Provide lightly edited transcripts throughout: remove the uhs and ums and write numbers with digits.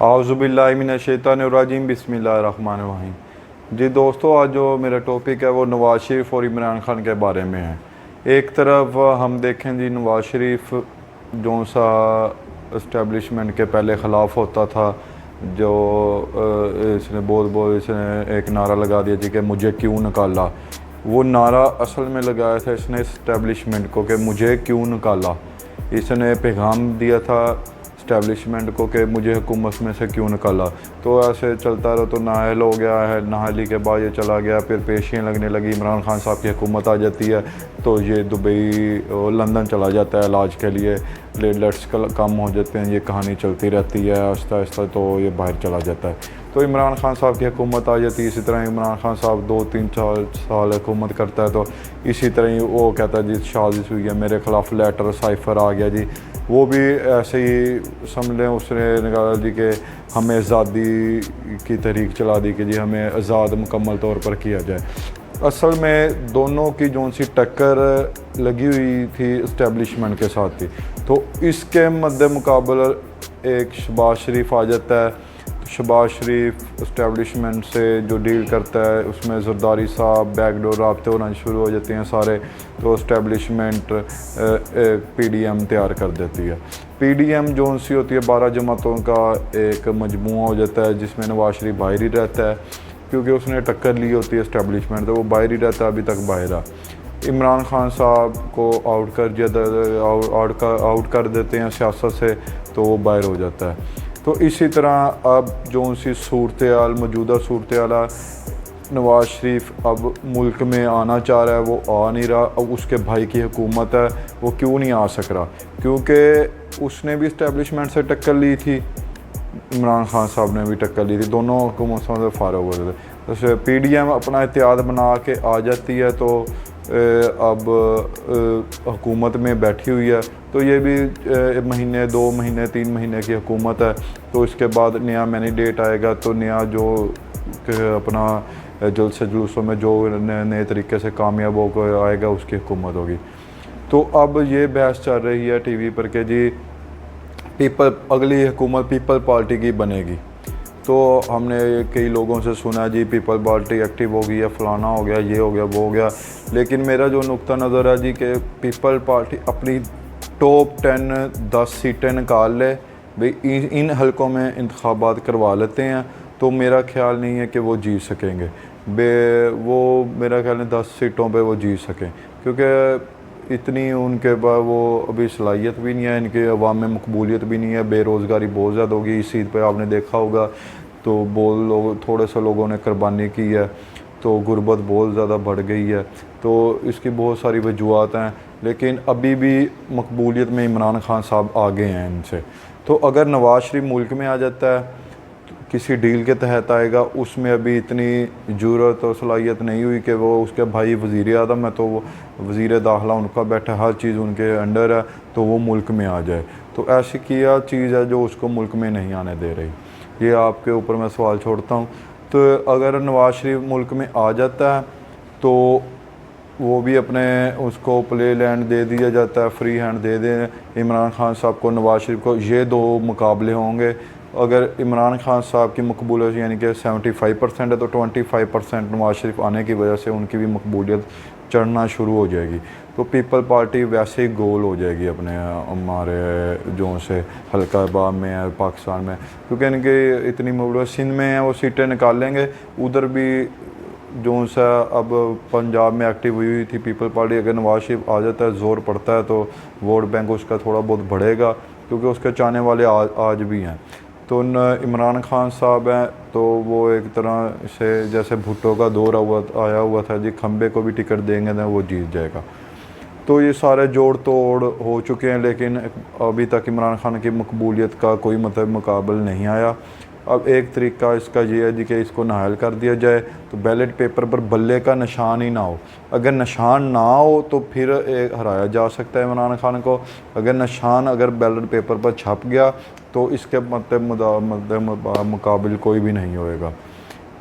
आउज़ुबिल्लाहिमिनश्शैतानिर्रजीम बिस्मिल्लाहिर्रहमानिर्रहीम। जी दोस्तों, आज जो मेरा टॉपिक है वो नवाज़ शरीफ और इमरान खान के बारे में है। एक तरफ हम देखें जी, नवाज़ शरीफ जो सा इस्टेब्लिशमेंट के पहले ख़िलाफ़ होता था, जो इसने बहुत इसने एक नारा लगा दिया जी कि मुझे क्यों निकाला। वो नारा असल में लगाया था इसने इस्टेब्लिशमेंट को कि मुझे क्यों निकाला। इसने पैगाम दिया था इस्टेब्लिशमेंट को कि मुझे हुकूमत में से क्यों निकाला। तो ऐसे चलता रहा, तो नाहल हो गया है, नाहली के बाद ये चला गया, फिर पेशियाँ लगने लगी, इमरान खान साहब की हुकूमत आ जाती है तो ये दुबई और लंदन चला जाता है इलाज के लिए, प्लेटलेट्स कम हो जाते हैं, ये कहानी चलती रहती है आहिस्ता आहिस्ता, तो ये बाहर चला जाता है। तो इमरान खान साहब की हुकूमत आ जाती है। इसी तरह इमरान खान साहब 2-3 साल हुकूमत करता है, तो इसी तरह ही वो कहता है जी साजिश हुई है, मेरे ख़िलाफ़ लेटर साइफ़र आ गया जी। वो भी ऐसे ही समझ लें उसने निकाला जी कि हमें आज़ादी की तहरीक चला दी कि जी हमें आज़ाद मुकम्मल तौर पर किया जाए। असल में दोनों की जो सी टक्कर लगी हुई थी इस्टेब्लिशमेंट के साथ थी, तो इसके मद्दे मुकाबला एक शहबाज शरीफ आ जाता है। शहबाज शरीफ इस्टेब्लिशमेंट से जो डील करता है उसमें ज़रदारी साहब बैकडोर राब्ते होना शुरू हो जाते हैं सारे, तो इस्टेब्लिशमेंट PDM तैयार कर देती है। PDM जो सी होती है 12 जमातों का एक मजमूआ हो जाता है, जिसमें नवाज शरीफ बाहर ही रहता है क्योंकि उसने टक्कर ली होती है इस्टेब्लिशमेंट, तो वो बाहर ही रहता है, अभी तक बाहर है। इमरान खान साहब को आउट कर देते हैं सियासत से, तो वो बाहर हो जाता है। तो इसी तरह अब जो सी सूरत हाल मौजूदा सूरत हाल है, नवाज़ शरीफ अब मुल्क में आना चाह रहा है, वो आ नहीं रहा। अब उसके भाई की हुकूमत है, वो क्यों नहीं आ सक रहा? क्योंकि उसने भी इस्टेब्लिशमेंट से टक्कर ली थी, इमरान खान साहब ने भी टक्कर ली थी, दोनों हुकूमतों से फारग हो रहे थे। तो PDM अपना एहतियात बना के आ जाती है, तो अब हुकूमत में बैठी हुई है। तो ये भी महीने 2 महीने 3 महीने की हुकूमत है, तो इसके बाद नया मैंडेट आएगा, तो नया जो अपना जल्द से जुलूसों में जो नए तरीके से कामयाब होकर आएगा उसकी हुकूमत होगी। तो अब ये बहस चल रही है TV पर कि जी अगली हुकूमत पीपल पार्टी की बनेगी। तो हमने कई लोगों से सुना जी पीपल पार्टी एक्टिव हो गई है, फलाना हो गया, ये हो गया, वो हो गया। लेकिन मेरा जो नुक्ता नज़र है जी कि पीपल पार्टी अपनी टॉप 10 सीटें निकाल ले भाई, इन हलकों में इंतखाबात करवा लेते हैं, तो मेरा ख्याल नहीं है कि वो जीत सकेंगे। वो मेरा ख्याल है 10 सीटों पे वो जीत सकें, क्योंकि इतनी उनके पास वो अभी सलाहियत भी नहीं है, इनके अवाम में मकबूलियत भी नहीं है। बेरोज़गारी बहुत ज़्यादा होगी, इस चीज़ पे आपने देखा होगा, तो बहुत लोग थोड़े से लोगों ने कुर्बानी की है, तो गुर्बत बहुत ज़्यादा बढ़ गई है। तो इसकी बहुत सारी वजूहत हैं, लेकिन अभी भी मकबूलियत में इमरान खान साहब आगे हैं इनसे। तो अगर नवाज़ शरीफ मुल्क में आ जाता है, तो किसी डील के तहत आएगा, उसमें अभी इतनी ज़रूरत और सलाहियत नहीं हुई कि वो उसके भाई वज़ीर आज़म है, तो वो वज़ीर दाखिला उनका बैठा, हर चीज़ उनके अंडर है, तो वो मुल्क में आ जाए। तो ऐसी क्या चीज़ है जो उसको मुल्क में नहीं आने दे रही? ये आपके ऊपर मैं सवाल छोड़ता हूँ। तो अगर नवाज़ शरीफ मुल्क में आ जाता है, तो वो भी अपने उसको प्ले लैंड दे दिया जाता है, फ्री हैंड दे दें इमरान खान साहब को, नवाज़ शरीफ को। ये 2 मुकाबले होंगे। अगर इमरान खान साहब की मकबूलियत यानी कि 75% है, तो 25% नवाज़ शरीफ आने की वजह से उनकी भी मकबूलियत चढ़ना शुरू हो जाएगी। तो पीपल पार्टी वैसे ही गोल हो जाएगी अपने हमारे जो से हल्का बाब में है पाकिस्तान में, क्योंकि इनके इतनी मकबूलियत सिंध में है, वो सीटें निकाल लेंगे। उधर भी जो सा अब पंजाब में एक्टिव हुई थी पीपल पार्टी, अगर नवाज शरीफ आ जाता है, ज़ोर पड़ता है, तो वोट बैंक उसका थोड़ा बहुत बढ़ेगा, क्योंकि उसके चाहने वाले आज भी हैं। तो इमरान खान साहब हैं, तो वो एक तरह से जैसे भुट्टो का दौर आया हुआ था जी, खंबे को भी टिकट देंगे ना वो जीत जाएगा। तो ये सारे जोड़ तोड़ हो चुके हैं, लेकिन अभी तक इमरान खान की मकबूलियत का कोई मतलब मुकाबल नहीं आया। अब एक तरीका इसका ये है जी कि इसको नाहल कर दिया जाए, तो बैलेट पेपर पर बल्ले का निशान ही ना हो। अगर निशान ना हो तो फिर हराया जा सकता है इमरान खान को। अगर निशान अगर बैलेट पेपर पर छप गया, तो इसके मुकाबिल कोई भी नहीं होएगा।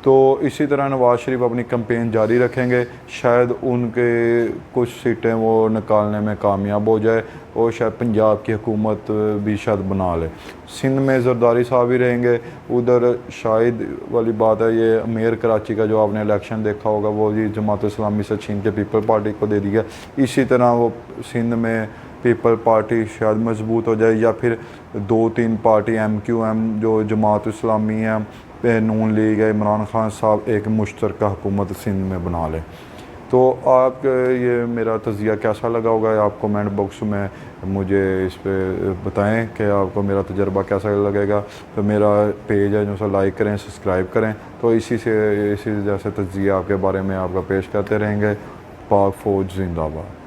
तो इसी तरह नवाज़ शरीफ अपनी कैंपेन जारी रखेंगे, शायद उनके कुछ सीटें वो निकालने में कामयाब हो जाए और शायद पंजाब की हुकूमत भी शायद बना ले। सिंध में जरदारी साहब ही रहेंगे, उधर शायद वाली बात है, ये मेयर कराची का जो आपने इलेक्शन देखा होगा वो जी जमात इस्लामी से छीन के पीपल पार्टी को दे दिया। इसी तरह वो सिंध में पीपल पार्टी शायद मजबूत हो जाए, या फिर 2-3 पार्टी MQM जो जमात इस्लामी है, नून लीग है, इमरान खान साहब एक मुश्तरका हुकूमत सिंध में बना लें। तो आप ये मेरा तज़िया कैसा लगा होगा, आप कमेंट बॉक्स में मुझे इस पे बताएं कि आपको मेरा तजर्बा कैसा लगेगा। तो मेरा पेज है जो सा लाइक करें, सब्सक्राइब करें, तो इसी जैसे तज़िया आपके बारे में आपका पेश करते रहेंगे। पाक फ़ौज जिंदाबाद।